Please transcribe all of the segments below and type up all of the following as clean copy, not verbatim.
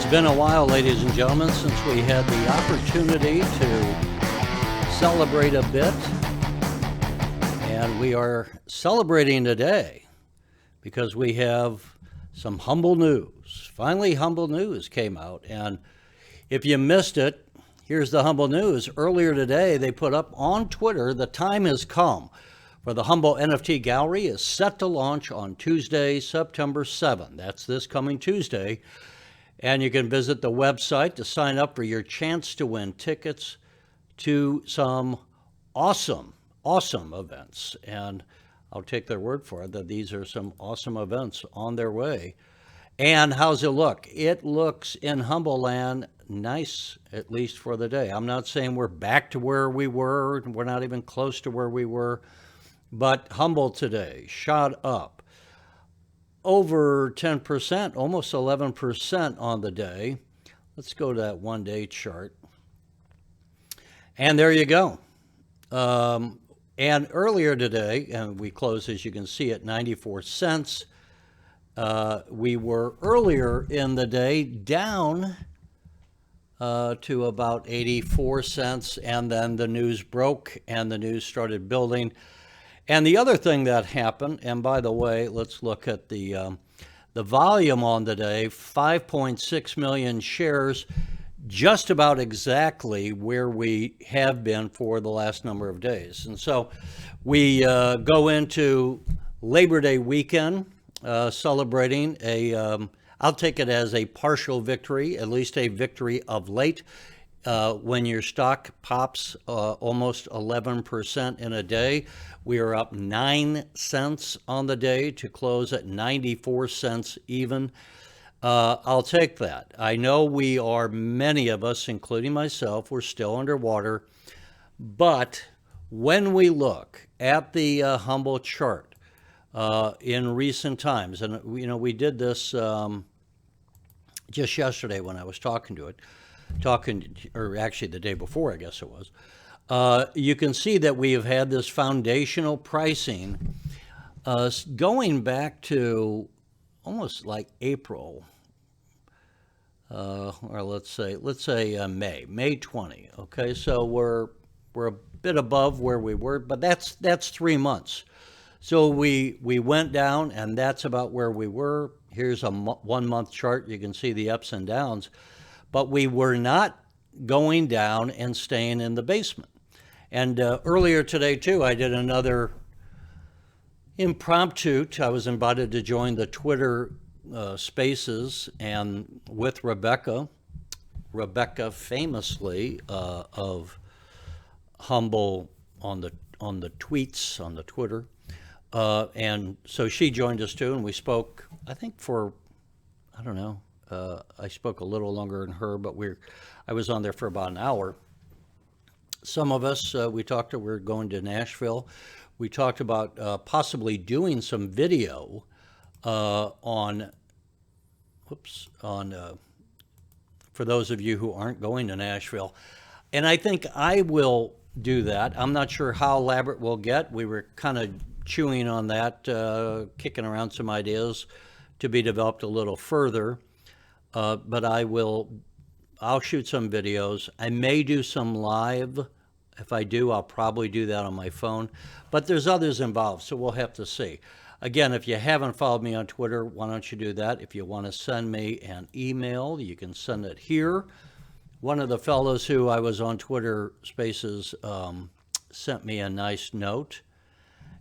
It's been a while, ladies and gentlemen, since we had the opportunity to celebrate a bit. And we are celebrating today because we have some Humbl news. Finally, Humbl news came out. And if you missed it, here's the Humbl news. Earlier today, they put up on Twitter, the time has come for the Humbl NFT Gallery is set to launch on Tuesday, September 7th. That's this coming Tuesday. And you can visit the website to sign up for your chance to win tickets to some awesome events. And I'll take their word for it that these are some awesome events on their way. And how's it look? It looks in Humbl land nice, at least for the day. I'm not saying we're back to where we were. We're not even close to where we were. But Humbl today shot up over 10%, almost 11% on the day. Let's go to that one-day chart. And there you go. And earlier today, and we closed, as you can see, at 94 cents. We were earlier in the day down to about 84 cents, and then the news broke and the news started building. And the other thing that happened, and by the way, let's look at the volume on the day, 5.6 million shares, just about exactly where we have been for the last number of days. And so we go into Labor Day weekend celebrating I'll take it as a partial victory, at least a victory of late. When your stock pops almost 11% in a day, we are up 9 cents on the day to close at 94 cents even. I'll take that. I know we are, many of us, including myself, we're still underwater. But when we look at the Humbl chart in recent times, and we did this just yesterday when I was talking, or actually the day before, I guess it was. You can see that we have had this foundational pricing going back to almost like April, or let's say May 20. Okay, so we're a bit above where we were, but that's 3 months. So we went down, and that's about where we were. Here's a 1 month chart. You can see the ups and downs. But we were not going down and staying in the basement. And earlier today, too, I did another impromptu. I was invited to join the Twitter Spaces, and with Rebecca famously of Humbl on the tweets, on the Twitter. And so she joined us, too, and we spoke, I think, for, I don't know, I spoke a little longer than her, but I was on there for about an hour. Some of us, we're going to Nashville. We talked about possibly doing some video for those of you who aren't going to Nashville. And I think I will do that. I'm not sure how elaborate we'll get. We were kind of chewing on that, kicking around some ideas to be developed a little further. But I'll shoot some videos. I may do some live. If I do, I'll probably do that on my phone. But there's others involved, so we'll have to see. Again, if you haven't followed me on Twitter, why don't you do that? If you want to send me an email, you can send it here. One of the fellows who I was on Twitter Spaces sent me a nice note.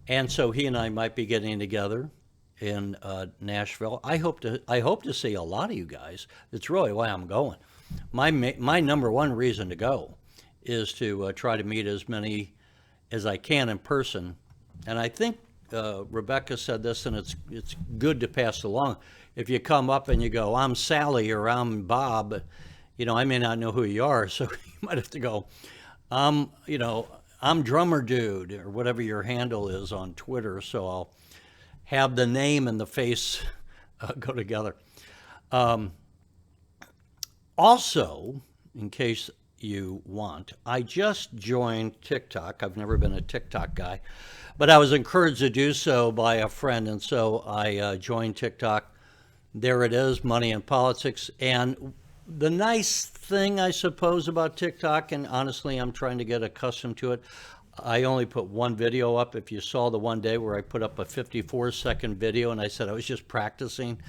And so he and I might be getting together in Nashville. I hope to see a lot of you guys. It's really why I'm going. My number one reason to go is to try to meet as many as I can in person. And I think Rebecca said this, and it's good to pass along. If you come up and you go, I'm Sally or I'm Bob, I may not know who you are, so you might have to go, I'm Drummer Dude, or whatever your handle is on Twitter, so I'll have the name and the face go together. Also, in case you want, I just joined TikTok. I've never been a TikTok guy, but I was encouraged to do so by a friend, and so I joined TikTok. There it is, Money and Politics. And The nice thing, I suppose, about TikTok, and honestly, I'm trying to get accustomed to it, I only put one video up. If you saw the one day where I put up a 54-second video and I said I was just practicing,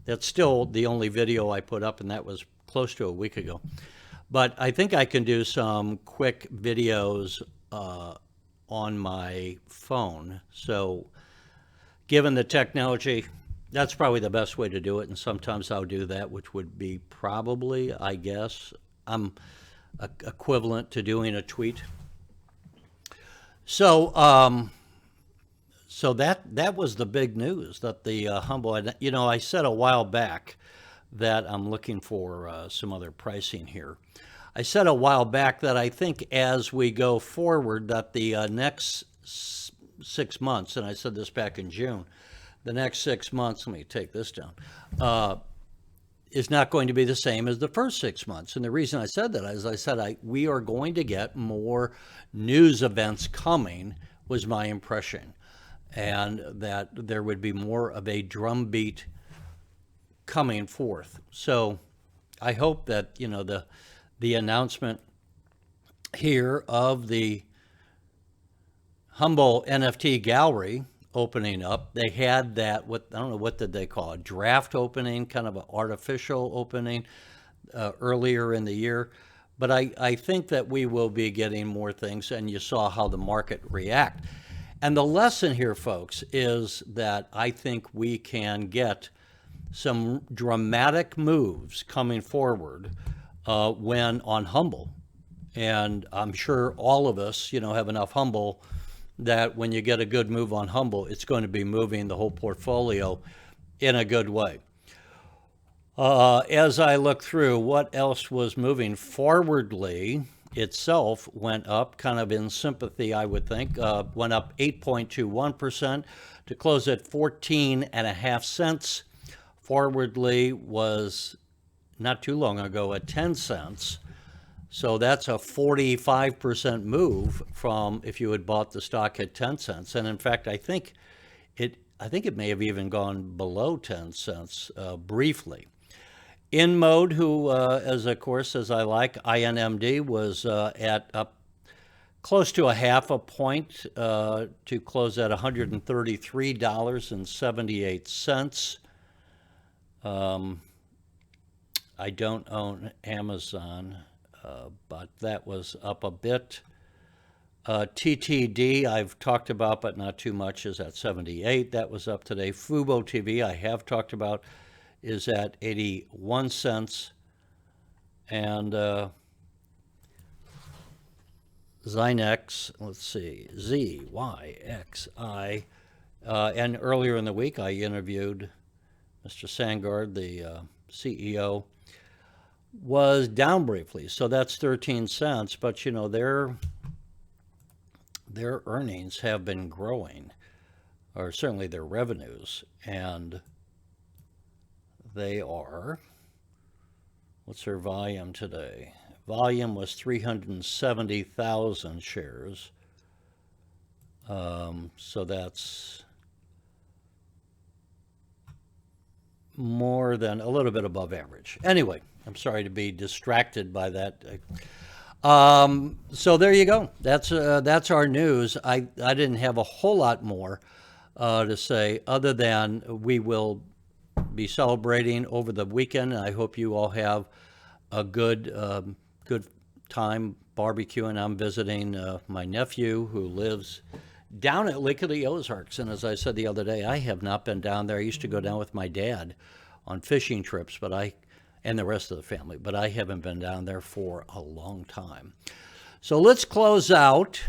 that's still the only video I put up, and that was close to a week ago. But I think I can do some quick videos on my phone. So given the technology, that's probably the best way to do it. And sometimes I'll do that, which would be probably, I guess, equivalent to doing a tweet. So so that was the big news, that the Humbl, you know, I said a while back that I'm looking for some other pricing here. I said a while back that I think as we go forward that the next 6 months, and I said this back in June, the next 6 months, let me take this down, is not going to be the same as the first 6 months. And the reason I said that is I said we are going to get more news events coming, was my impression, and that there would be more of a drumbeat coming forth. So I hope that, you know, the announcement here of the Humbl NFT Gallery opening up, they had that, what, I don't know, what did they call it, draft opening, kind of an artificial opening earlier in the year. But I think that we will be getting more things, and you saw how the market react. And the lesson here, folks, is that I think we can get some dramatic moves coming forward when on Humbl. And I'm sure all of us, you know, have enough Humbl that when you get a good move on Humbl, it's going to be moving the whole portfolio in a good way. As I look through what else was moving, Forwardly itself went up, kind of in sympathy, I would think, went up 8.21% to close at 14.5 cents. Forwardly was not too long ago at 10 cents. So that's a 45% move from if you had bought the stock at 10 cents. And in fact, I think it may have even gone below 10 cents briefly. InMode, who, as of course, as I like, INMD, was at up close to a half a point to close at $133.78. I don't own Amazon, but that was up a bit. TTD, I've talked about, but not too much, is at 78. That was up today. Fubo TV, I have talked about, is at 81 cents. And Zynex, let's see, ZYXI. And earlier in the week, I interviewed Mr. Sangard, the CEO, was down briefly. So that's 13 cents. But, you know, their earnings have been growing, or certainly their revenues. And they are, what's their volume today? Volume was 370,000 shares. So that's more than a little bit above average. Anyway, I'm sorry to be distracted by that. So there you go. That's our news. I didn't have a whole lot more to say other than we will be celebrating over the weekend. I hope you all have a good time barbecuing. I'm visiting my nephew who lives down at Lake of the Ozarks. And as I said the other day, I have not been down there. I used to go down with my dad on fishing trips, and the rest of the family, but I haven't been down there for a long time. So let's close out,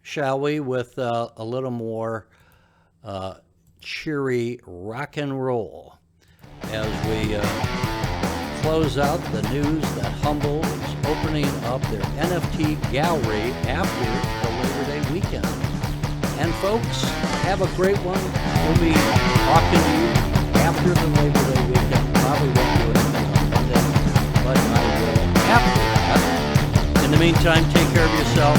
shall we, with a little more cheery rock and roll as we close out the news that Humbl is opening up their NFT gallery after the Labor Day weekend. And folks, have a great one. We'll be talking to you after the Labor Day weekend. Probably won't do anything on Monday, but I will after that. In the meantime, take care of yourself.